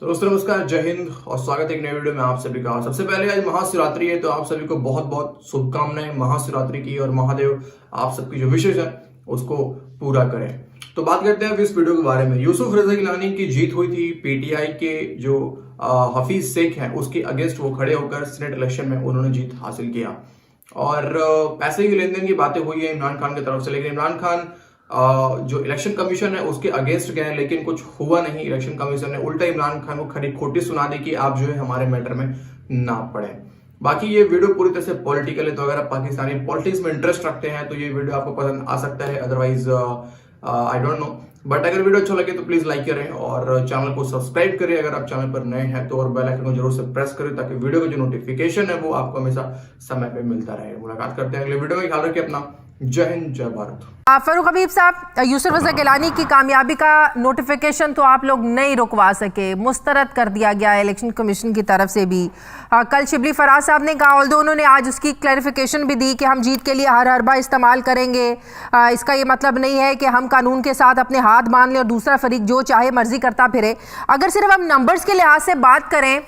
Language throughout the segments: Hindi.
तो दोस्तों नमस्कार, जय हिंद और स्वागत है एक नए वीडियो में आप सभी का। सबसे पहले आज महाशिवरात्रि है, तो आप सभी को बहुत बहुत शुभकामनाएं महाशिवरात्रि की, और महादेव आप सबकी जो विशेष है उसको पूरा करें। तो बात करते हैं इस वीडियो के बारे में। यूसुफ रजा गिलानी की जीत हुई थी। पीटीआई के जो हफीज शेख हैं उसके अगेंस्ट वो खड़े होकर सीनेट इलेक्शन में उन्होंने जीत हासिल किया, और पैसे की लेन देन की बातें हुई है इमरान खान की तरफ से। लेकिन इमरान खान जो इलेक्शन कमीशन है उसके अगेंस्ट गए, लेकिन कुछ हुआ नहीं। इलेक्शन कमीशन ने उल्टा इमरान खान को खरी खोटी सुना दी कि आप जो है हमारे मैटर में ना पड़े। बाकी ये वीडियो पूरी तरह से पॉलिटिकल है, तो अगर आप पाकिस्तानी पॉलिटिक्स में इंटरेस्ट रखते हैं तो ये वीडियो आपको पसंद आ सकता है, otherwise I don't know. But अगर वीडियो अच्छा लगे तो प्लीज लाइक करें और चैनल को सब्सक्राइब करें अगर आप चैनल पर नए हैं तो, और बेल आइकन को जरूर से प्रेस करें ताकि वीडियो का जो नोटिफिकेशन है वो आपको हमेशा समय पे मिलता रहे। मुलाकात करते हैं अगले वीडियो में। ख्याल रखिए अपना। जय हिंद, जय भारत। फारूक हबीब साहब, यूसुफ रजा गिलानी की कामयाबी का नोटिफिकेशन तो आप लोग नहीं रुकवा सके, मुस्तरद कर दिया गया इलेक्शन कमीशन की तरफ से भी। कल शिबली फराज साहब ने कहा, ऑल्दो उन्होंने आज उसकी क्लैरिफिकेशन भी दी कि हम जीत के लिए हर हरबा इस्तेमाल करेंगे। इसका ये मतलब नहीं है कि हम कानून के साथ अपने हाथ बांध लें और दूसरा फरीक जो चाहे मर्जी करता फिरे। अगर सिर्फ हम नंबर्स के लिहाज से बात करें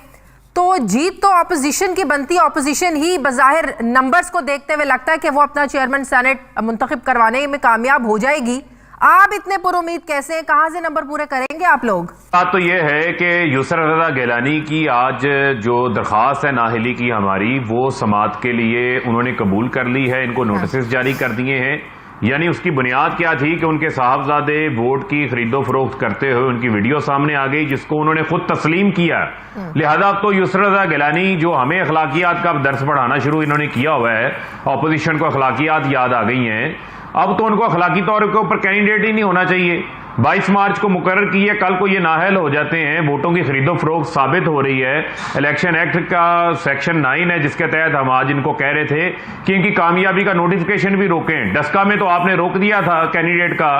तो जीत तो ऑपोजिशन की बनती है। ऑपोजिशन ही बज़ाहिर नंबर्स को देखते हुए लगता है कि वो अपना चेयरमैन सेनेट मुंतखब करवाने में कामयाब हो जाएगी। आप इतने पुरुमीद कैसे हैं? कहां से नंबर पूरे करेंगे आप लोग? बात तो ये है कि यूसुफ रजा गिलानी की आज जो दरख्वास्त है नाहली की हमारी, वो समाअत के लिए उन्होंने कबूल कर ली है। इनको नोटिस जारी कर दिए हैं। यानी उसकी बुनियाद क्या थी कि उनके साहबजादे वोट की खरीदो फरोख्त करते हुए उनकी वीडियो सामने आ गई, जिसको उन्होंने खुद तस्लीम किया। लिहाजा अब तो यूसुफ रजा गिलानी जो हमें अखलाकियात का दर्स पढ़ाना शुरू इन्होंने किया हुआ है, अपोजिशन को अखलाकियात याद आ गई हैं। अब तो उनको अखलाकी तौर के ऊपर कैंडिडेट ही नहीं होना चाहिए। 22 मार्च को मुकर्रर की है, कल को ये नाअहल हो जाते हैं। वोटों की खरीदो फरोख्त साबित हो रही है। इलेक्शन एक्ट का सेक्शन 9 है जिसके तहत हम आज इनको कह रहे थे कि इनकी कामयाबी का नोटिफिकेशन भी रोकें। डस्का में तो आपने रोक दिया था कैंडिडेट का,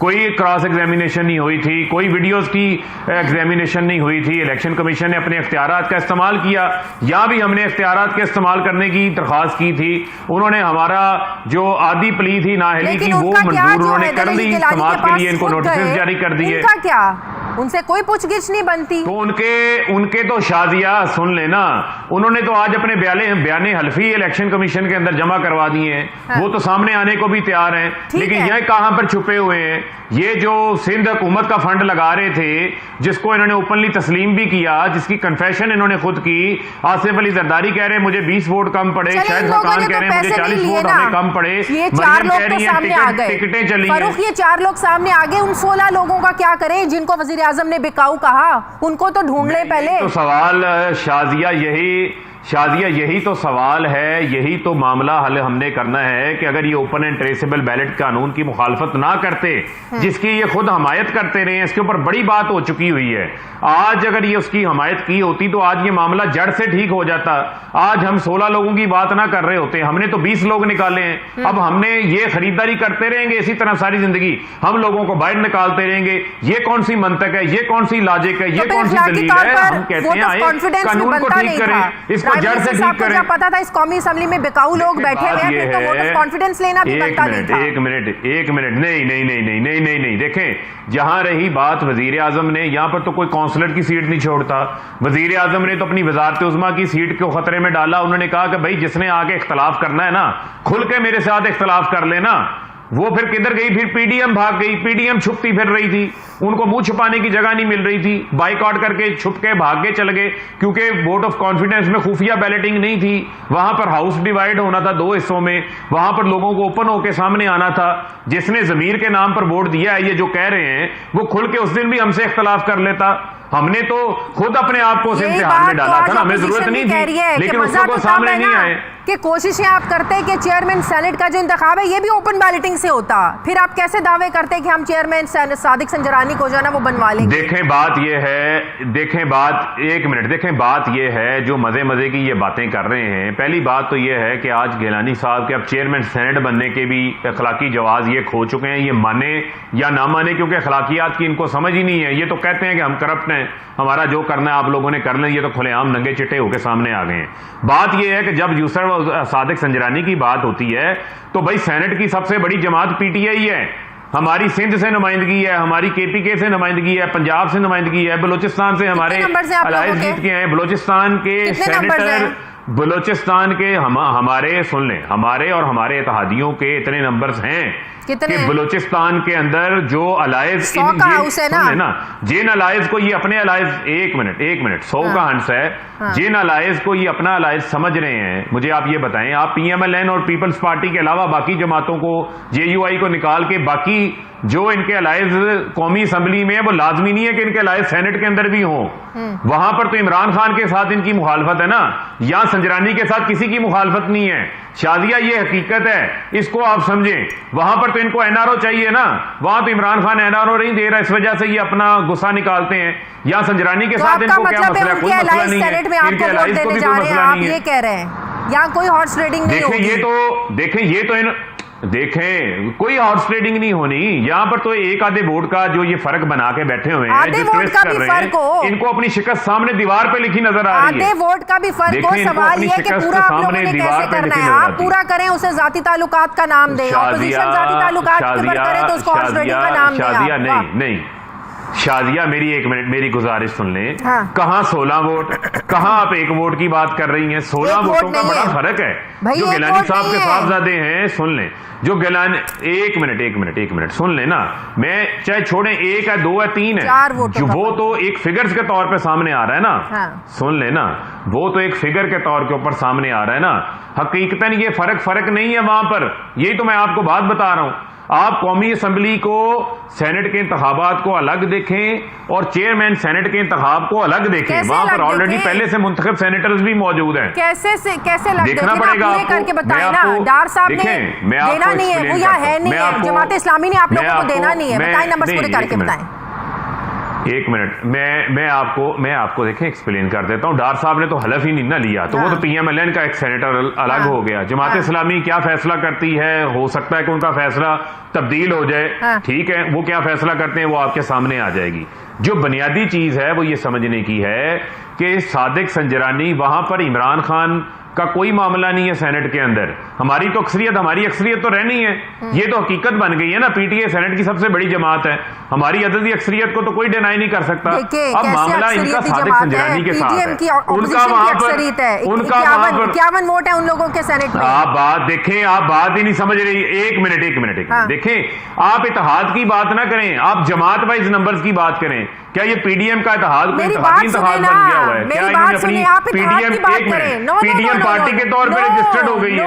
कोई क्रॉस एग्जामिनेशन नहीं हुई थी, कोई वीडियोस की एग्जामिनेशन नहीं हुई थी। इलेक्शन कमीशन ने अपने इख्तियारात का इस्तेमाल किया। यहां भी हमने इख्तियारात के इस्तेमाल करने की दरख्वास्त की थी। उन्होंने हमारा जो आधी प्ली थी नाअहली की वो मंजूर उन्होंने कर ली। समाअत के लिए इनको नोटिस जारी कर दिए। उनका क्या, उनसे कोई पूछगिछ नहीं बनती? तो उनके तो शाजिया सुन लेना, उन्होंने तो आज अपने बयाने हल्फी इलेक्शन कमीशन के अंदर जमा करवा दिए हैं। हाँ। वो तो सामने आने को भी तैयार हैं, लेकिन यह कहां पर छुपे हुए हैं? ये जो सिंध हुकूमत का फंड लगा रहे थे, जिसको इन्होंने ओपनली तस्लीम भी किया, जिसकी कन्फेशन इन्होंने खुद की। आसिफ अली जरदारी कह रहे हैं मुझे 20 वोट कम पड़े, शाहिद खान कह रहे हैं मुझे 40 वोट हमें कम पड़े, ये 4 लोग तो सामने आ गए, टिकटें चली हैं। ये 4 लोग सामने आ गए, उन 16 लोगों का क्या करें जिनको वजीर आजम ने बिकाऊ कहा? उनको तो ढूंढ ले पहले। तो सवाल शाजिया यही तो सवाल है, यही तो मामला हल हमने करना है कि अगर ये ओपन एंड ट्रेसेबल बैलेट कानून की मुखालफत ना करते, जिसकी ये खुद हमायत करते रहे हैं, इसके ऊपर बड़ी बात हो चुकी हुई है। आज अगर ये उसकी हमायत की होती तो आज ये मामला जड़ से ठीक हो जाता। आज हम 16 लोगों की बात ना कर रहे होते, हमने तो 20 लोग निकाले हैं। अब हमने ये खरीदारी करते रहेंगे इसी तरह सारी जिंदगी, हम लोगों को बाहर निकालते रहेंगे। ये कौन सी मंतक है, ये कौन सी लॉजिक है, ये कौन सी दलील है? हम कहते हैं आए कानून को ठीक करें, इसको जड़ से ठीक करें। पता था इस कौमी असेंबली में बिकाऊ लोग बैठे हुए हैं, तो वोट ऑफ कॉन्फिडेंस लेना भी बनता नहीं था। एक मिनट नहीं, देखें, जहां रही बात वजीर आजम ने, यहां पर तो कोई काउंसलर की सीट नहीं छोड़ता। वजीर आजम ने तो अपनी वजारत उज़्मा की सीट को खतरे में डाला। उन्होंने कहा कि भाई जिसने आगे इख्तलाफ करना है ना, खुल के मेरे साथ इख्तलाफ कर लेना। वो फिर किधर गई? फिर पीडीएम भाग गई। पीडीएम छुपती फिर रही थी, उनको मुंह छुपाने की जगह नहीं मिल रही थी, बाइकआउट करके छुप के भाग के चले गए, क्योंकि वोट ऑफ कॉन्फिडेंस में खुफिया बैलेटिंग नहीं थी। वहां पर हाउस डिवाइड होना था 2 हिस्सों में, वहां पर लोगों को ओपन होकर सामने आना था। जिसने जमीर के नाम पर वोट दिया है, ये जो कह रहे हैं, वो खुल के उस दिन भी हमसे इख्तलाफ कर लेता। हमने तो खुद अपने आप को इम्तिहान में डाला था ना, हमें जरूरत नहीं थी, लेकिन उसको तो सामने नहीं आए कि कोशिशें आप करते हैं कि चेयरमैन सेनेट का जो इंतखाब है ये भी ओपन बैलेटिंग से होता, फिर आप कैसे दावे करते हैं कि हम चेयरमैन सादिक संजरानी को जो है ना वो बनवा लेंगे? देखें बात ये है, जो मजे की ये बातें कर रहे हैं। पहली बात तो ये है कि आज गिलानी साहब के अब चेयरमैन सेनेट बनने के भी अखलाकी जवाज ये खो चुके हैं। ये माने या ना माने, क्योंकि अखलाकियात की इनको समझ ही नहीं है। ये तो कहते हैं कि हम करप्ट हैं, हमारा जो करना है आप लोगों ने कर लें। ये तो खुलेआम नंगे चिट्टे होकर सामने आ गए हैं। बात यह है कि जब यूसुफ सादिक संजरानी की बात होती है तो भाई सेनेट की सबसे बड़ी जमात पीटीआई है। हमारी सिंध से नुमाइंदगी है, हमारी KPK से नुमाइंदगी है, पंजाब से नुमाइंदगी है, बलूचिस्तान से हमारे अलायंस जीत के हैं, बलोचिस्तान के सेनेटर, बलोचिस्तान के हमारे सुन लें, हमारे और हमारे इत्तेहादियों के इतने नंबर्स हैं कि बलूचिस्तान के अंदर जो अलायंस ना जिन अलायंस को ये अपने अलायंस एक मिनट 100 का हंस है, जिन अलायंस को ये अपना अलायंस समझ रहे हैं, मुझे आप ये बताएं, आप PMLN और पीपल्स पार्टी के अलावा बाकी जमातों को, JUI को निकाल के बाकी जो इनके अलायंस कौमी असम्बली में है, वो लाजमी नहीं है कि इनके अलायंस सेनेट के अंदर भी हों। वहां पर तो इमरान खान के साथ इनकी मुखालफत है ना, या संजरानी के साथ किसी की मुखालफत नहीं है। शादिया ये हकीकत है, इसको आप समझें। वहां पर तो इनको NRO चाहिए ना, वहां तो इमरान खान NRO नहीं दे रहा, इस वजह से ये अपना गुस्सा निकालते हैं। या संजरानी के साथ इनको क्या मसला है? कोई मसला नहीं है, इनके अलायंस को भी कोई मसला नहीं है। ये कह रहे हैं यहाँ कोई हॉर्स ट्रेडिंग नहीं होगी। देखें कोई हॉर्स ट्रेडिंग नहीं होनी। यहाँ पर तो एक आधे वोट का जो ये फर्क बना के बैठे हुए हैं, जो ट्विस्ट कर रहे हैं, इनको अपनी शिकस्त सामने दीवार पे लिखी नजर आ रही है। आधे वोट का भी फर्क हो, सवाल ये है कि पूरा आप लोगों ने कैसे करना है। आप पूरा करें, उसे जाती ताल्लुकात का नाम दें, ऑपोजिशन जाती ताल्लुकात के ऊपर करे तो उसको हॉर्स ट्रेडिंग का नाम दें। नहीं शादिया, मेरी 1 मिनट, मेरी गुजारिश सुन लें। कहां 16 वोट, कहां आप 1 वोट की बात कर रही हैं? 16 वोटों का बड़ा फर्क है। जो गिलानी साहब के साहबजादे हैं, सुन लें, जो गिलानी, एक मिनट सुन लें ना, मैं चाहे छोड़ें 1 है 2 है 3 है, जो वो तो एक फिगर्स के तौर पे सामने आ रहा है ना। सुन लें ना, वो तो एक फिगर के तौर के ऊपर सामने आ रहा है ना। हकीकतन ये फर्क नहीं है वहां पर। यही तो मैं आपको बात बता रहा हूं। आप कौमी असम्बली को, सेनेट के इंतखाबात को अलग देखें और चेयरमैन सेनेट के इंतखाब को अलग देखें। वहां पर ऑलरेडी पहले से मुंतखब सेनेटर्स भी मौजूद हैं। कैसे देखना पड़ेगा आपको। करके बताएं ना, डार साहब ने देना नहीं है, वो या है नहीं है, जमात इस्लामी ने आप लोगों को देना नहीं है। बताएं, नंबर पूरे करके बताएं। 1 मिनट, मैं आपको देखें एक्सप्लेन कर देता हूं। डार साहब ने तो हलफ ही नहीं ना लिया, तो वो तो PMLN का एक सेनेटर अलग हो गया। जमात इस्लामी क्या फैसला करती है, हो सकता है कि उनका फैसला तब्दील हो जाए, ठीक है, वो क्या फैसला करते हैं वो आपके सामने आ जाएगी। जो बुनियादी चीज है वो ये समझने की है कि सादिक संजरानी, वहां पर इमरान खान का कोई मामला नहीं है सेनेट के अंदर। हमारी अक्सरियत तो रहनी है, ये तो हकीकत बन गई है ना। PTA सेनेट की सबसे बड़ी जमात है, हमारी अददी अक्सरियत को तो कोई डिनाई नहीं कर सकता। अब मामला इनका सादिक संजरानी के साथ है, उनका वहां पर 51 वोट है उन लोगों के सेनेट में। आप बात देखें, आप बात ही नहीं समझ रही। एक मिनट देखें, आप इत्तेहाद की बात ना करें, आप जमात वाइज नंबर्स की बात करें। क्या ये PDM का इत्तेहाद को इंतखाबी इत्तेहाद बन गया हुआ है? क्या इन्होंने अपनी PDM पार्टी के तौर पर रजिस्टर्ड हो गई है?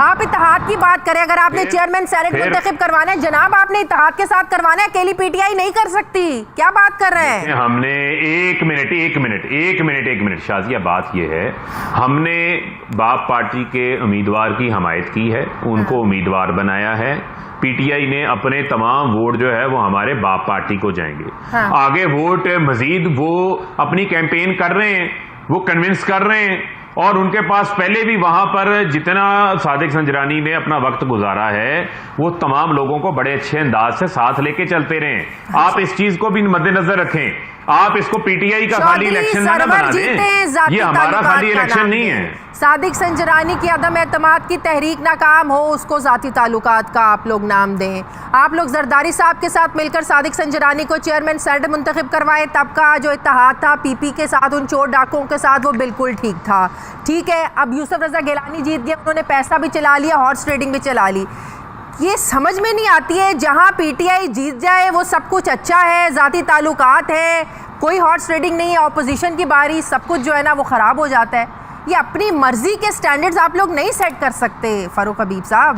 आप इत्तेहाद की बात करें। अगर आपने चेयरमैन सेनेट मुंतखब करवाना है जनाब, आपने इत्तेहाद के साथ करवाना है, अकेली PTI नहीं कर सकती। क्या बात कर रहे हैं? हमने एक मिनट शाजिया, बात यह है, हमने बाप पार्टी के उम्मीदवार की हमायत की है, उनको उम्मीदवार बनाया है। PTI ने अपने तमाम वोट जो है वो हमारे बाप पार्टी को जाएंगे। आगे वोट मजीद वो अपनी कैंपेन कर रहे हैं, वो कन्विंस कर रहे हैं, और उनके पास पहले भी वहां पर जितना सादिक संजरानी ने अपना वक्त गुजारा है, वो तमाम लोगों को बड़े अच्छे अंदाज से साथ लेके चलते रहे। आप इस चीज को भी मद्देनजर रखें। आप इसको PTI का खाली इलेक्शन ना बना दें, ये हमारा खाली इलेक्शन नहीं है। सादिक संजरानी की अदम एतमाद की तहरीक नाकाम हो, उसको जाती ताल्लुकात का आप लोग नाम दें। आप लोग जरदारी साहब के साथ मिलकर सादिक संजरानी को चेयरमैन सेनेट मुंतखब करवाए, तब का जो इत्तेहाद था PP के साथ, उन चोर डाकुओं के साथ, वो बिल्कुल ठीक था। ठीक है, अब यूसुफ रजा गिलानी जीत गए, उन्होंने पैसा भी चला लिया, हॉर्स ट्रेडिंग भी चला ली। ये समझ में नहीं आती है, जहां PTI जीत जाए वो सब कुछ अच्छा है, जाती ताल्लुकात है, कोई हॉर्स ट्रेडिंग नहीं है, ऑपोजिशन की बारी, सब कुछ जो है ना वो ख़राब हो जाता है। ये अपनी मर्जी के स्टैंडर्ड्स आप लोग नहीं सेट कर सकते फारूक हबीब साहब।